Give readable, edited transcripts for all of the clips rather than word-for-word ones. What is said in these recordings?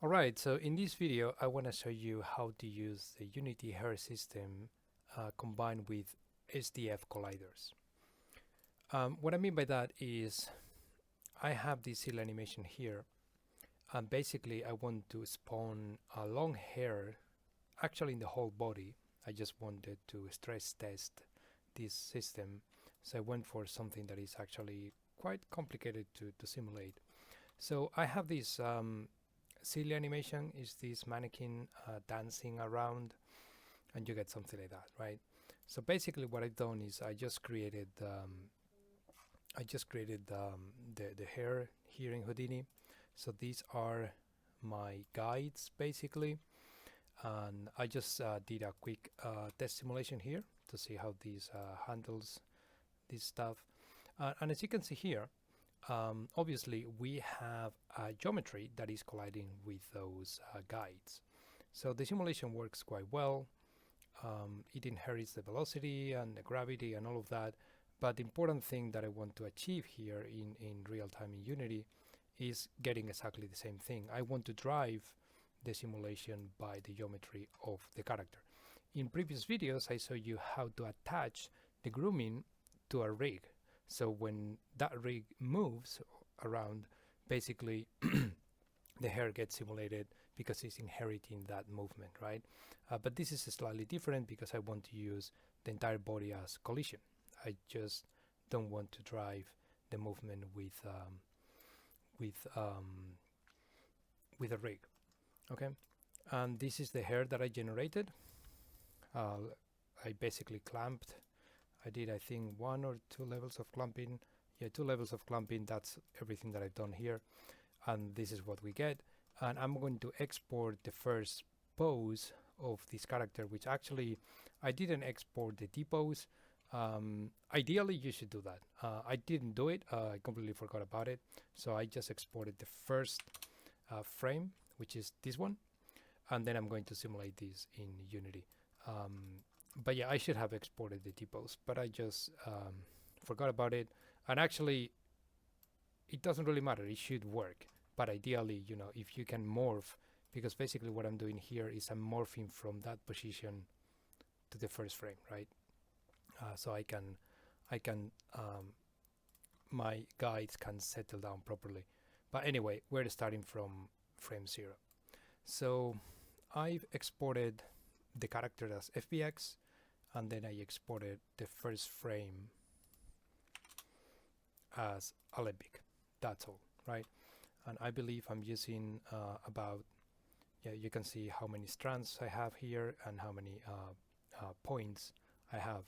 Alright, so in this video I want to show you how to use the Unity hair system combined with SDF colliders. What I mean by that is I have this seal animation here, and basically I want to spawn a long hair actually in the whole body. I just wanted to stress test this system, so I went for something that is actually quite complicated to simulate. So I have this silly animation, is this mannequin dancing around, and you get something like that, right? So basically what I've done is I just created the hair here in Houdini. So these are my guides basically, and I just did a quick test simulation here to see how this handles this stuff. And as you can see here, obviously we have a geometry that is colliding with those guides. So the simulation works quite well. It inherits the velocity and the gravity and all of that. But the important thing that I want to achieve here in real time in Unity is getting exactly the same thing. I want to drive the simulation by the geometry of the character. In previous videos, I showed you how to attach the grooming to a rig. So when that rig moves around, basically the hair gets simulated because it's inheriting that movement, right? But this is slightly different because I want to use the entire body as collision. I just don't want to drive the movement with a rig. Okay, and this is the hair that I generated. I basically clamped. I did, I think, 1 or 2 levels of clamping. Yeah, 2 levels of clamping. That's everything that I've done here, and this is what we get. And I'm going to export the first pose of this character, which actually I didn't export the T-pose. Ideally you should do that. I didn't do it. I completely forgot about it, so I just exported the first frame, which is this one, and then I'm going to simulate this in Unity. But yeah, I should have exported the T-pose, but I just forgot about it. And actually it doesn't really matter, it should work. But ideally, you know, if you can morph, because basically what I'm doing here is I'm morphing from that position to the first frame, right? So I can my guides can settle down properly. But anyway, we're starting from frame 0. So I've exported the character as FBX, and then I exported the first frame as Alembic. That's all, right? And I believe I'm using about, yeah, you can see how many strands I have here and how many points I have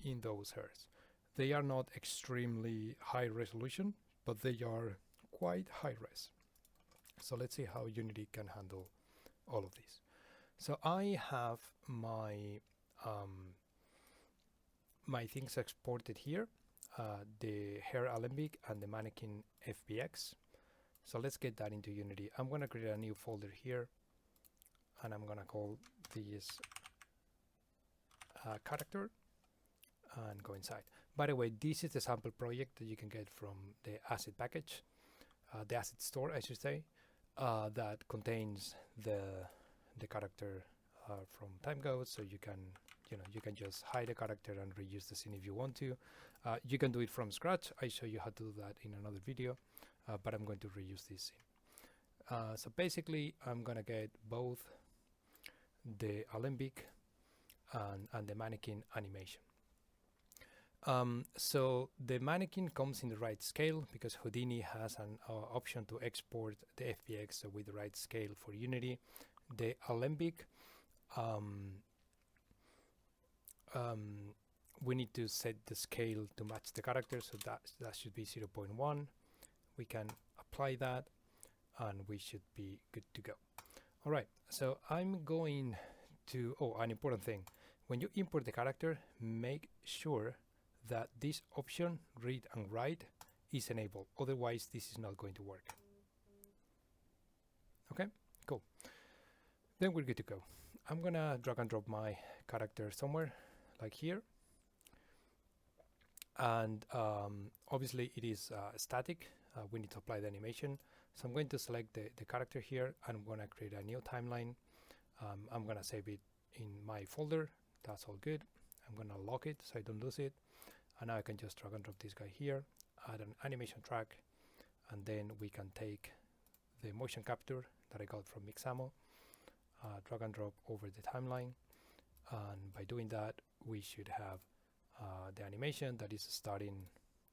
in those hairs. They are not extremely high resolution, but they are quite high res. So let's see how Unity can handle all of this. So I have my my things exported here, the hair Alembic and the mannequin FBX. So let's get that into Unity. I'm going to create a new folder here, and I'm going to call this character and go inside. By the way, this is the sample project that you can get from the asset package, the asset store, I should say, that contains the character from time goes, so you can, you know, you can just hide the character and reuse the scene if you want to. You can do it from scratch. I show you how to do that in another video, but I'm going to reuse this scene. So basically I'm gonna get both the Alembic and the mannequin animation. So the mannequin comes in the right scale because Houdini has an option to export the FBX with the right scale for Unity. The Alembic, we need to set the scale to match the character, so that should be 0.1. We can apply that and we should be good to go. All right, so I'm going to, an important thing, when you import the character, make sure that this option, read and write, is enabled. Otherwise this is not going to work. Okay, cool. Then we're good to go. I'm gonna drag and drop my character somewhere like here, and obviously it is static. We need to apply the animation, So I'm going to select the character here. I'm going to create a new timeline. I'm going to save it in my folder. That's all good. I'm going to lock it so I don't lose it. And now I can just drag and drop this guy here, add an animation track, and then we can take the motion capture that I got from Mixamo, drag and drop over the timeline. And by doing that, we should have the animation that is starting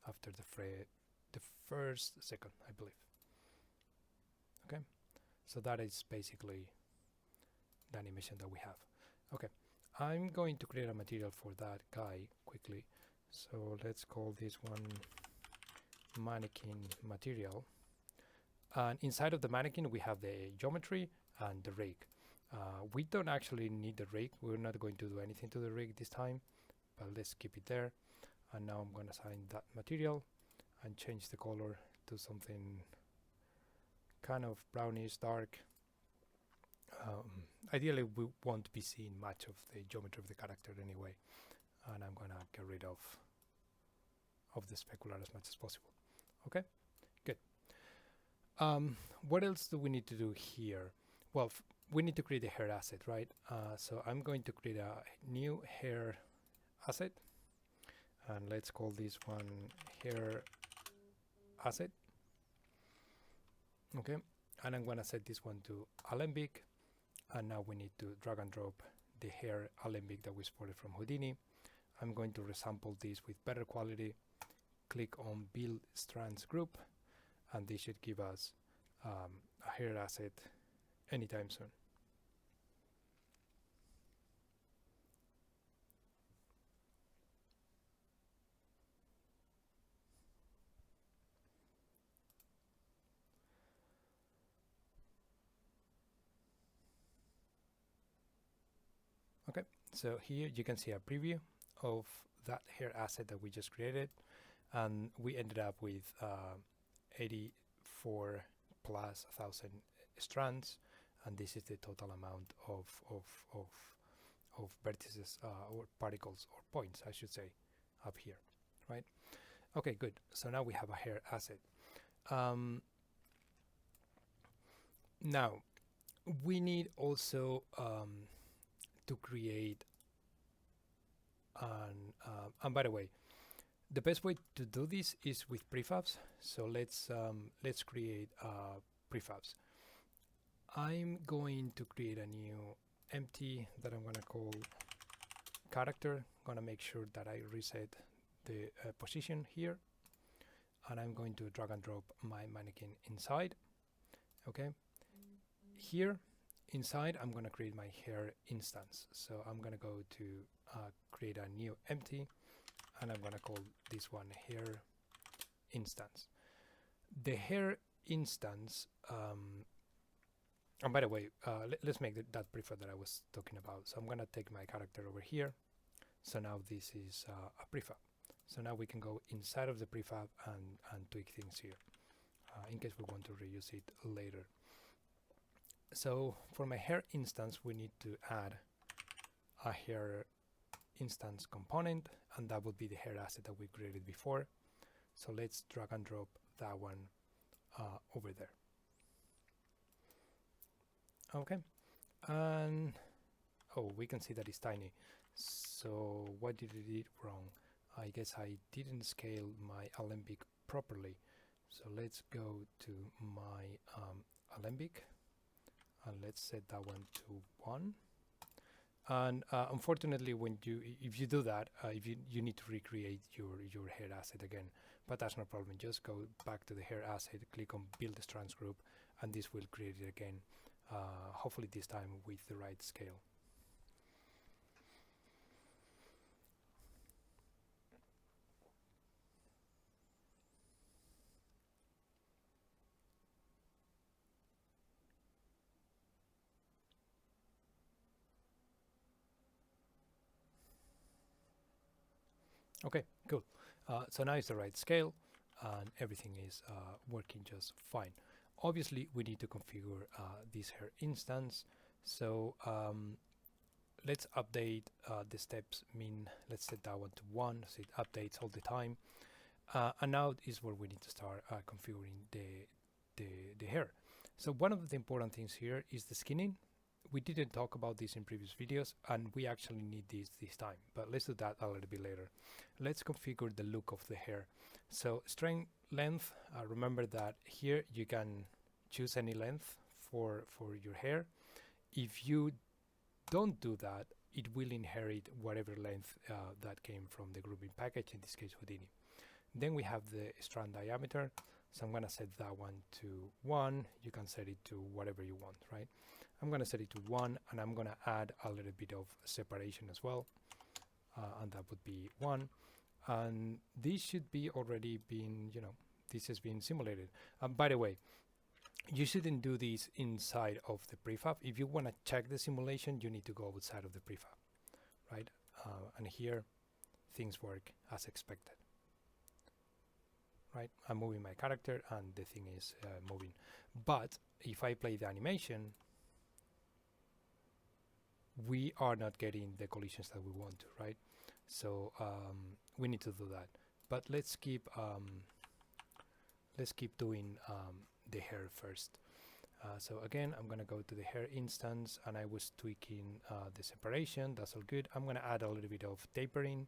after the first second, I believe. Okay, so that is basically the animation that we have. Okay, I'm going to create a material for that guy quickly. So let's call this one mannequin material. And inside of the mannequin, we have the geometry and the rig. We don't actually need the rig. We're not going to do anything to the rig this time, but let's keep it there. And now I'm going to assign that material and change the color to something kind of brownish dark. Ideally, we won't be seeing much of the geometry of the character anyway, and I'm going to get rid of the specular as much as possible. Okay, good. What else do we need to do here? Well, we need to create a hair asset, right? So I'm going to create a new hair asset, and let's call this one hair asset. Okay, and I'm going to set this one to Alembic, and now we need to drag and drop the hair Alembic that we exported from Houdini. I'm going to resample this with better quality, click on build strands group, and this should give us a hair asset anytime soon. Okay, so here you can see a preview of that hair asset that we just created, and we ended up with 84 plus 1,000 strands, and this is the total amount of vertices or particles or points, I should say, up here, right? Okay, good. So now we have a hair asset. Now we need also to create and by the way, the best way to do this is with prefabs. So let's create prefabs. I'm going to create a new empty that I'm going to call character. I'm going to make sure that I reset the position here, and I'm going to drag and drop my mannequin inside. Okay, here inside I'm going to create my hair instance. So I'm going to go to create a new empty, and I'm going to call this one hair instance. The hair instance, and by the way, let's make that prefab that I was talking about. So I'm going to take my character over here. So now this is a prefab. So now we can go inside of the prefab and tweak things here in case we want to reuse it later. So for my hair instance, we need to add a hair instance component, and that would be the hair asset that we created before. So let's drag and drop that one over there. Okay, and oh, we can see that it's tiny. So what did I do wrong? I guess I didn't scale my Alembic properly. So let's go to my Alembic, and let's set that one to 1. And unfortunately, if you do that, you need to recreate your hair asset again, but that's no problem. Just go back to the hair asset, click on build strands group, and this will create it again, hopefully this time with the right scale. Okay, cool. So now it's the right scale, and everything is working just fine. Obviously, we need to configure this hair instance. So let's update the steps min. Let's set that one to 1, so it updates all the time. And now is where we need to start configuring the hair. So one of the important things here is the skinning. We didn't talk about this in previous videos, and we actually need this time, but let's do that a little bit later. Let's configure the look of the hair. So strength, length, remember that here you can choose any length for your hair. If you don't do that, it will inherit whatever length that came from the grouping package, in this case Houdini. Then we have the strand diameter, so I'm going to set that one to 1. You can set it to whatever you want, right? I'm going to set it to 1, and I'm going to add a little bit of separation as well, and that would be 1. And this should be already been, this has been simulated. By the way, you shouldn't do this inside of the prefab. If you want to check the simulation, you need to go outside of the prefab, right? And here things work as expected, right? I'm moving my character and the thing is moving. But if I play the animation, we are not getting the collisions that we want to, right? So we need to do that. But let's keep doing the hair first. So again, I'm gonna go to the hair instance, and I was tweaking the separation. That's all good. I'm gonna add a little bit of tapering,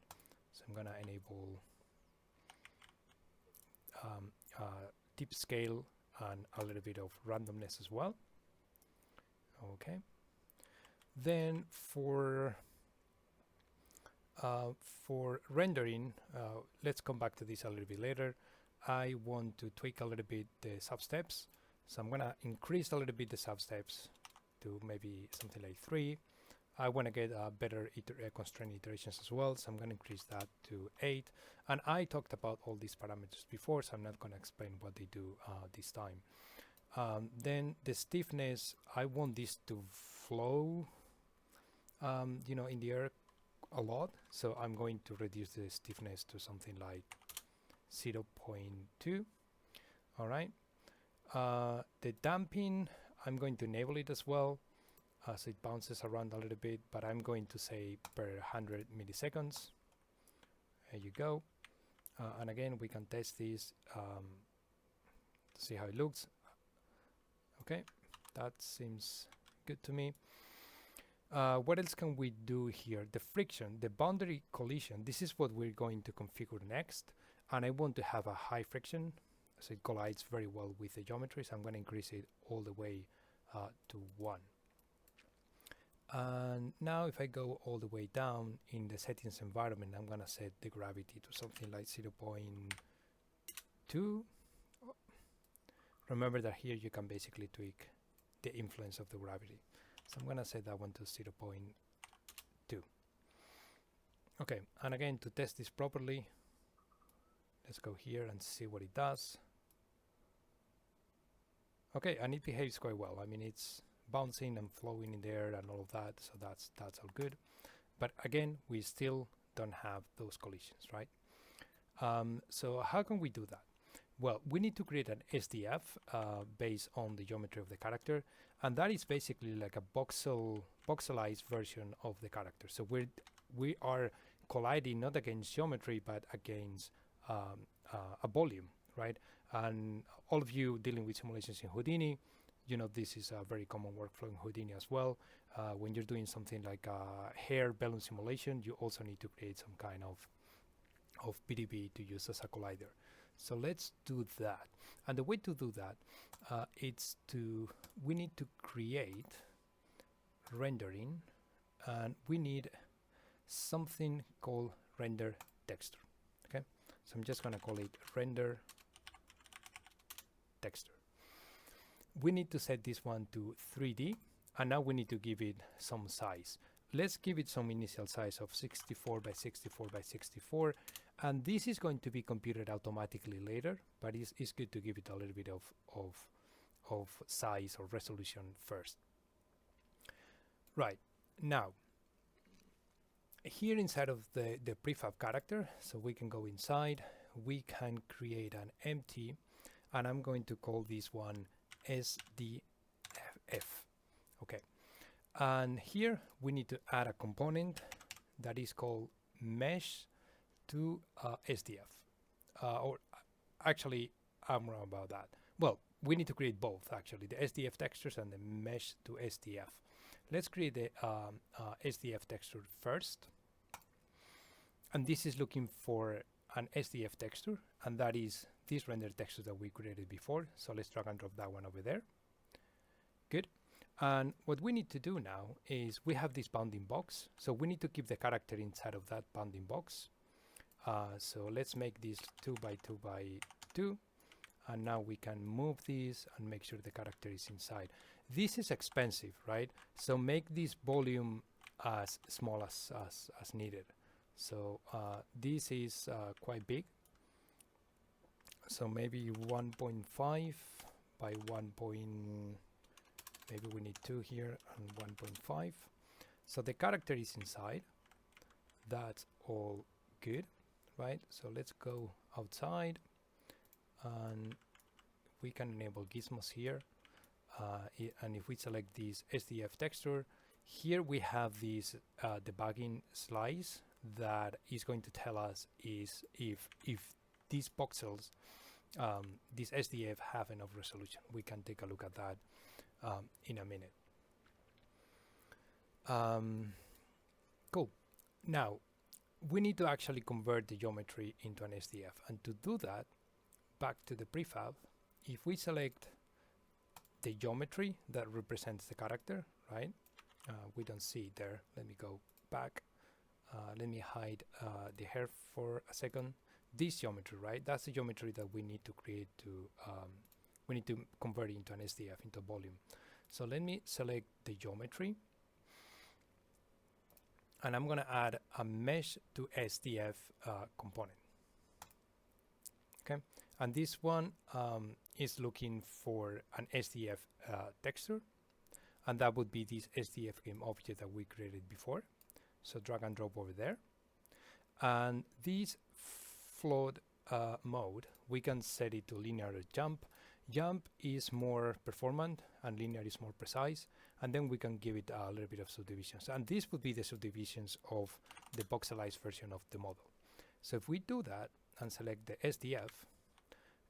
so I'm gonna enable tip scale and a little bit of randomness as well. Okay. Then for rendering, let's come back to this a little bit later. I want to tweak a little bit the sub-steps, so I'm gonna increase a little bit the sub-steps to maybe something like 3. I want to get better constraint iterations as well, so I'm going to increase that to 8. And I talked about all these parameters before, so I'm not going to explain what they do this time. Then the stiffness, I want this to flow in the air a lot, so I'm going to reduce the stiffness to something like 0.2. all right. The damping, I'm going to enable it as well, so it bounces around a little bit, but I'm going to say per 100 milliseconds. There you go. And again, we can test this to see how it looks. Okay, that seems good to me. What else can we do here? The friction, the boundary collision, this is what we're going to configure next. And I want to have a high friction, so it collides very well with the geometry, so I'm going to increase it all the way to 1. And now if I go all the way down in the settings environment, I'm going to set the gravity to something like 0.2. Remember that here you can basically tweak the influence of the gravity. So I'm going to set that one to 0.2. Okay, and again, to test this properly, let's go here and see what it does. Okay, and it behaves quite well. I mean, it's bouncing and flowing in there and all of that, so that's all good. But again, we still don't have those collisions, right? So how can we do that? Well, we need to create an SDF based on the geometry of the character, and that is basically like a voxelized version of the character. So we are colliding not against geometry, but against a volume, right? And all of you dealing with simulations in Houdini, you know this is a very common workflow in Houdini as well. When you're doing something like a hair balloon simulation, you also need to create some kind of PDB to use as a collider. So let's do that. And the way to do that, we need to create rendering, and we need something called render texture. Okay, so I'm just going to call it render texture. We need to set this one to 3D, and now we need to give it some size. Let's give it some initial size of 64 by 64 by 64, and this is going to be computed automatically later, but it's good to give it a little bit of size or resolution first. Right, now here inside of the prefab character, so we can go inside, we can create an empty, and I'm going to call this one SDF. Okay, and here we need to add a component that is called mesh to SDF, or actually I'm wrong about that. Well, we need to create both actually, the SDF textures and the mesh to SDF. Let's create the SDF texture first, and this is looking for an SDF texture, and that is this render texture that we created before. So let's drag and drop that one over there. Good. And what we need to do now is we have this bounding box, so we need to keep the character inside of that bounding box. So let's make this 2 by 2 by 2, and now we can move this and make sure the character is inside. This is expensive, right? So make this volume as small as needed. So this is quite big, so maybe 1.5 by 1. Maybe we need 2 here and 1.5. So the character is inside. That's all good, right? So let's go outside, and we can enable gizmos here. And if we select this SDF texture, here we have this debugging slice that is going to tell us is if these voxels, this SDF have enough resolution. We can take a look at that in a minute. Cool. Now we need to actually convert the geometry into an SDF, and to do that, back to the prefab, if we select the geometry that represents the character, right? We don't see it there. Let me go back. Let me hide the hair for a second. This geometry, right? That's the geometry that we need to create to we need to convert it into an SDF, into volume. So let me select the geometry, and I'm going to add a mesh to SDF component. Okay, and this one is looking for an SDF texture, and that would be this SDF game object that we created before. So drag and drop over there, and this float mode, we can set it to linear jump. Jump is more performant and linear is more precise, and then we can give it a little bit of subdivisions, and this would be the subdivisions of the voxelized version of the model. So if we do that and select the SDF,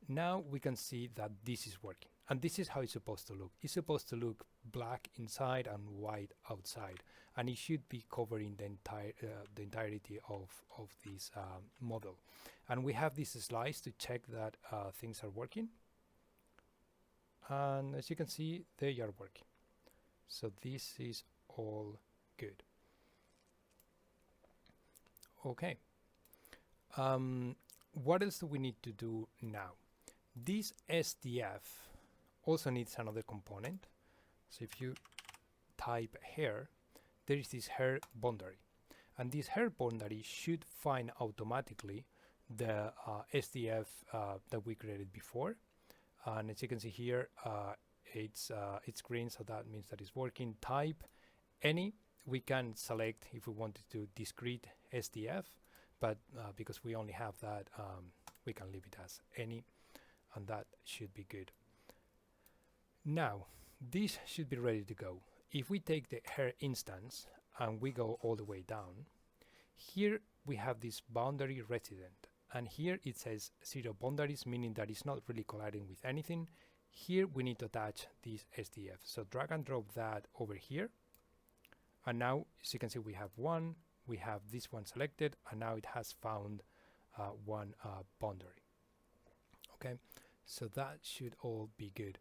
now we can see that this is working, and this is how it's supposed to look. It's supposed to look black inside and white outside, and it should be covering the entirety of this model. And we have this slice to check that things are working, and as you can see, they are working. So this is all good. Okay. What else do we need to do now? This SDF also needs another component. So if you type hair, there is this hair boundary, and this hair boundary should find automatically the SDF that we created before. And as you can see here, it's green, so that means that it's working. Type any. We can select if we wanted to discrete SDF, but because we only have that, we can leave it as any, and that should be good. Now this should be ready to go. If we take the hair instance and we go all the way down, here we have this boundary resident, and here it says 0 boundaries, meaning that it's not really colliding with anything. Here we need to attach this SDF, so drag and drop that over here, and now as you can see, we have one, we have this one selected, and now it has found one boundary. Okay, so that should all be good.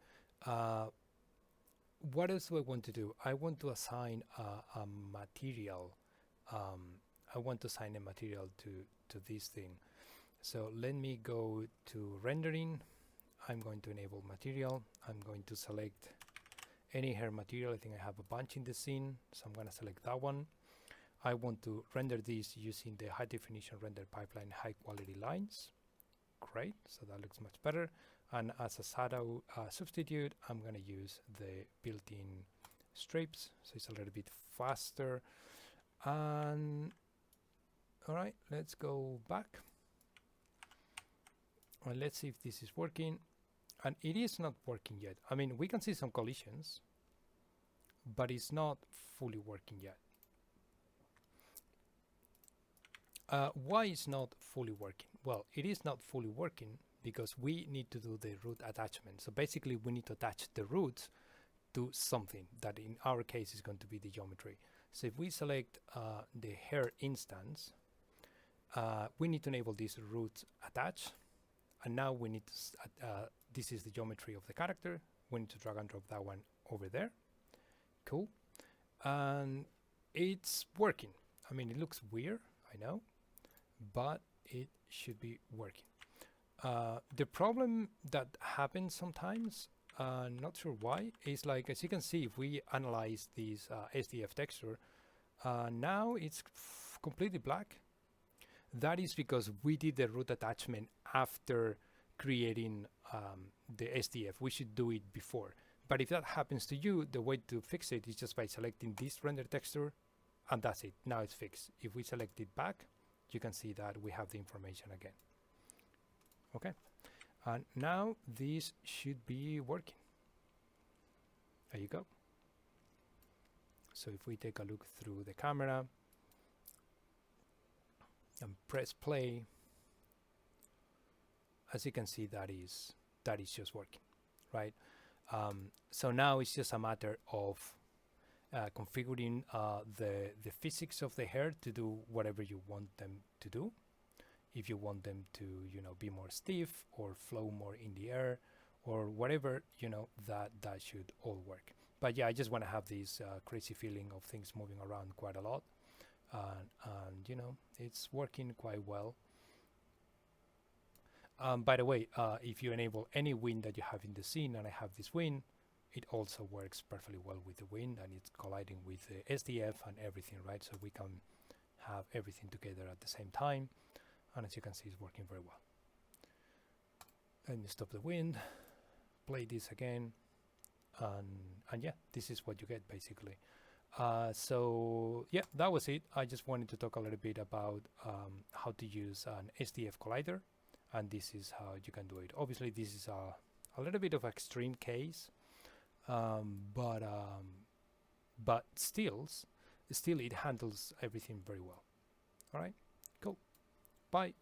What else do I want to do? I want to assign a material. I want to assign a material to this thing. So let me go to rendering. I'm going to enable material. I'm going to select any hair material. I think I have a bunch in the scene, so I'm going to select that one. I want to render this using the high definition render pipeline high quality lines. Great, so that looks much better. And as a shadow substitute, I'm going to use the built-in strips, so it's a little bit faster. And all right, let's go back and let's see if this is working. And it is not working yet. I mean, we can see some collisions, but it's not fully working yet. Why is not fully working? Well, it is not fully working because we need to do the root attachment. So basically we need to attach the roots to something that in our case is going to be the geometry. So if we select the hair instance, we need to enable this root attach, and now we need to this is the geometry of the character. We need to drag and drop that one over there. Cool. And it's working. I mean, it looks weird, I know, but it should be working. The problem that happens sometimes, not sure why, is like, as you can see, if we analyze this SDF texture, now it's completely black. That is because we did the root attachment after creating the SDF. We should do it before. But if that happens to you, the way to fix it is just by selecting this render texture, and that's it. Now it's fixed. If we select it back, you can see that we have the information again. Okay, and now this should be working. There you go. So if we take a look through the camera and press play, as you can see, that is just working, right? So now it's just a matter of configuring the physics of the hair to do whatever you want them to do. If you want them to, you know, be more stiff or flow more in the air or whatever, you know, that should all work. But yeah, I just want to have this crazy feeling of things moving around quite a lot, and you know, it's working quite well. By the way, if you enable any wind that you have in the scene, and I have this wind, it also works perfectly well with the wind, and it's colliding with the SDF and everything, right? So we can have everything together at the same time, and as you can see, it's working very well. Let me stop the wind, play this again, and yeah, this is what you get basically. So yeah, that was it. I just wanted to talk a little bit about how to use an SDF collider, and this is how you can do it. Obviously this is a little bit of extreme case, but still it handles everything very well. All right, cool, bye.